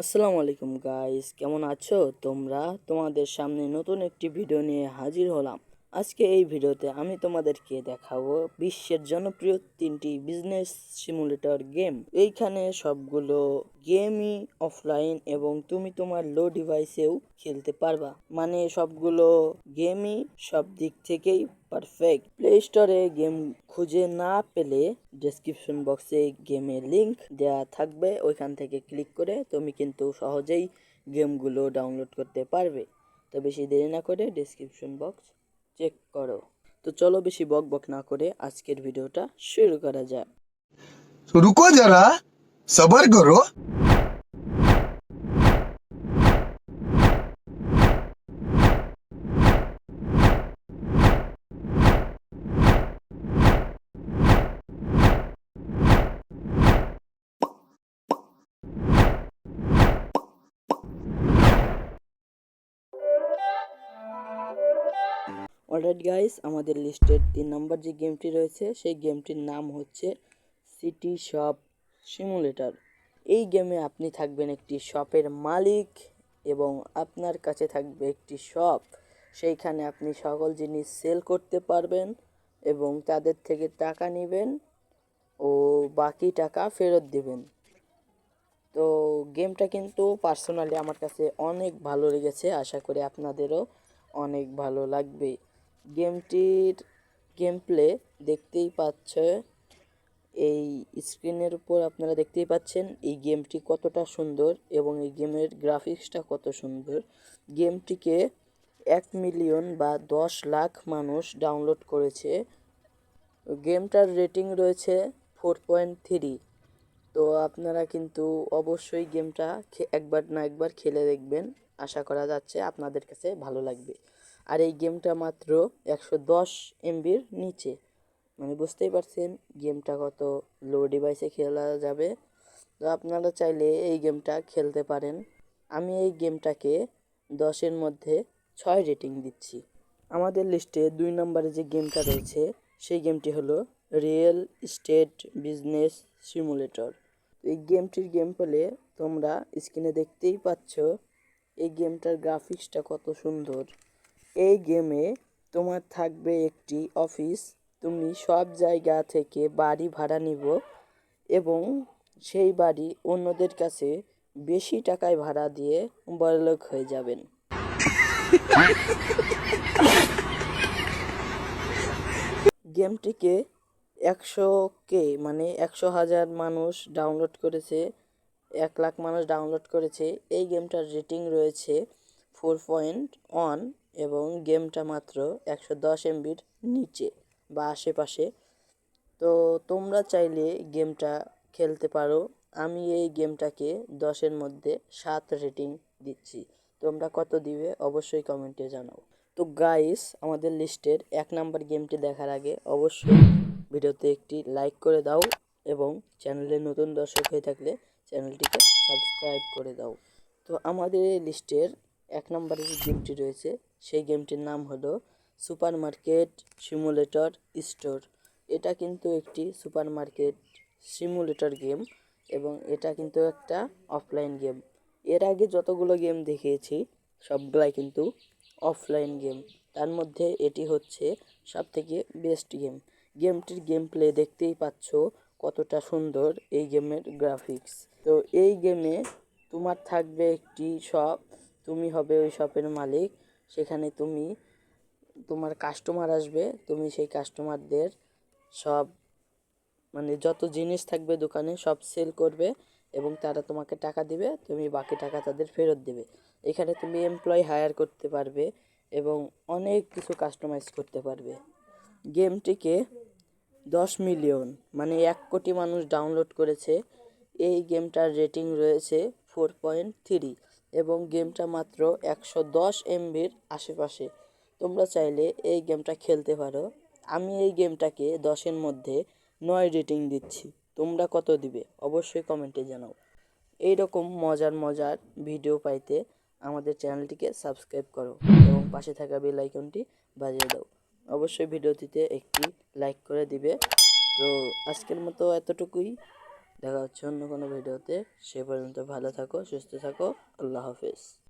আসসালামু আলাইকুম গাইস, কেমন আছো তোমরা? তোমাদের সামনে নতুন একটি ভিডিও নিয়ে হাজির হলাম। আজকে এই ভিডিওতে আমি তোমাদেরকে দেখাবো বিশ্বের জনপ্রিয় 3টি বিজনেস সিমুলেটর গেম। এইখানে সবগুলো গেমই অফলাইন এবং তুমি তোমার লো ডিভাইসেও খেলতে পারবা। মানে সবগুলো গেমই সব দিক থেকেই পারফেক্ট। প্লে স্টোরে গেম খুঁজে না পেলে ডেসক্রিপশন বক্সে গেমের লিংক দেওয়া থাকবে, ওইখান থেকে ক্লিক করে তুমি কিন্তু সহজেই গেমগুলো ডাউনলোড করতে পারবে। তো বেশি দেরি না করে ডেসক্রিপশন বক্স চেক করো। তো চলো বেশি বক বক না করে আজকের ভিডিওটা শুরু করা যাক। तो रुको जरा सबर करो। অলরাইট গাইস, আমাদের লিস্টের 3 নম্বর যে গেমটি রয়েছে সেই গেমটির নাম হচ্ছে সিটি শপ সিমুলেটর। এই গেমে আপনি থাকবেন একটি শপের মালিক এবং আপনার কাছে থাকবে একটি শপ। সেইখানে আপনি সকল জিনিস সেল করতে পারবেন এবং তাদের থেকে টাকা নেবেন ও বাকি টাকা ফেরত দিবেন। তো গেমটা কিন্তু পার্সোনালি আমার কাছে অনেক ভালো লেগেছে, আশা করি আপনাদেরও অনেক ভালো লাগবে। গেমটির গেম প্লে দেখতেই পাচ্ছ, এই স্ক্রিনের উপর আপনারা দেখতেই পাচ্ছেন এই গেমটি কতটা সুন্দর এবং এই গেমের গ্রাফিক্সটা কত সুন্দর। গেমটিকে 1 মিলিয়ন বা 10 লাখ মানুষ ডাউনলোড করেছে। গেমটার রেটিং রয়েছে 4.3। তো আপনারা কিন্তু অবশ্যই গেমটা একবার না একবার খেলে দেখবেন, আশা করা যাচ্ছে আপনাদের কাছে ভালো লাগবে। আর এই গেমটা মাত্র 110 MBর নিচে, মানে বুঝতেই পারছেন গেমটা কত লো ডিভাইসে খেলা যাবে। তো আপনারা চাইলে এই গেমটা খেলতে পারেন। আমি এই গেমটাকে 10-এর মধ্যে 6 রেটিং দিচ্ছি। আমাদের লিস্টে 2 নম্বরে যে গেমটা রয়েছে সেই গেমটি হলো রিয়েল এস্টেট বিজনেস সিমুলেটর। এই গেমটির গেম প্লে তোমরা স্ক্রিনে দেখতেই পাচ্ছ। এই গেমটার গ্রাফিক্সটা কত সুন্দর। এই গেমে তোমার থাকবে একটি অফিস, তুমি সব জায়গা থেকে বাড়ি ভাড়া নিব এবং সেই বাড়ি অন্যদের কাছে বেশি টাকায় ভাড়া দিয়ে বড়লোক হয়ে যাবেন। গেমটিকে 100K মানে 100,000 মানুষ ডাউনলোড করেছে, 1 লাখ মানুষ ডাউনলোড করেছে। এই গেমটার রেটিং রয়েছে 4.1 এবং গেমটা মাত্র 110 MBর নিচে বা আশেপাশে। তো তোমরা চাইলে গেমটা খেলতে পারো। আমি এই গেমটাকে 10-এর মধ্যে 7 রেটিং দিচ্ছি। তোমরা কত দিবে অবশ্যই কমেন্টে জানাও। তো গাইস, আমাদের লিস্টের 1 নাম্বার গেমটি দেখার আগে অবশ্যই ভিডিওতে একটি লাইক করে দাও এবং চ্যানেলে নতুন দর্শক হয়ে থাকলে চ্যানেলটিকে সাবস্ক্রাইব করে দাও। তো আমাদের এই লিস্টের 1 নম্বরে যে গেমটি রয়েছে সেই গেমটির নাম হলো সুপার মার্কেট সিমুলেটর স্টোর। এটা কিন্তু একটি সুপার মার্কেট সিমুলেটর গেম এবং এটা কিন্তু একটা অফলাইন গেম। এর আগে যতগুলো গেম দেখিয়েছি সবগুলাই কিন্তু অফলাইন গেম, তার মধ্যে এটি হচ্ছে সবথেকে বেস্ট গেম। গেমটির গেম প্লে দেখতেই পাচ্ছ কতটা সুন্দর এই গেমের গ্রাফিক্স। তো এই গেমে তোমার থাকবে একটি শপ, তুমি হবে ওই শপের মালিক। সেখানে তোমার কাস্টমার আসবে, তুমি সেই কাস্টমারদের সব মানে যত জিনিস থাকবে দোকানে সব সেল করবে এবং তারা তোমাকে টাকা দিবে, তুমি বাকি টাকা তাদের ফেরত দেবে। এখানে তুমি এমপ্লয়ি হায়ার করতে পারবে এবং অনেক কিছু কাস্টমাইজ করতে পারবে। গেমটিকে 10 মিলিয়ন মানে 1 কোটি মানুষ ডাউনলোড করেছে। এই গেমটার রেটিং রয়েছে 4.3 এবং গেমটা মাত্র 110 MBর আশেপাশে। তোমরা চাইলে এই গেমটা খেলতে পারো। আমি এই গেমটাকে 10-এর মধ্যে 9 রেটিং দিচ্ছি। তোমরা কত দিবে অবশ্যই কমেন্টে জানাও। এই রকম মজার মজার ভিডিও পাইতে আমাদের চ্যানেলটিকে সাবস্ক্রাইব করো এবং পাশে থাকা বেল আইকনটি বাজিয়ে দাও। অবশ্যই ভিডিওটিতে একটি লাইক করে দিবে। তো আজকের মতো এতটুকুই। দেখা হচ্ছে অন্য কোনো ভিডিওতে। সে পর্যন্ত ভালো থাকো, সুস্থ থাকো। আল্লাহ হাফেজ।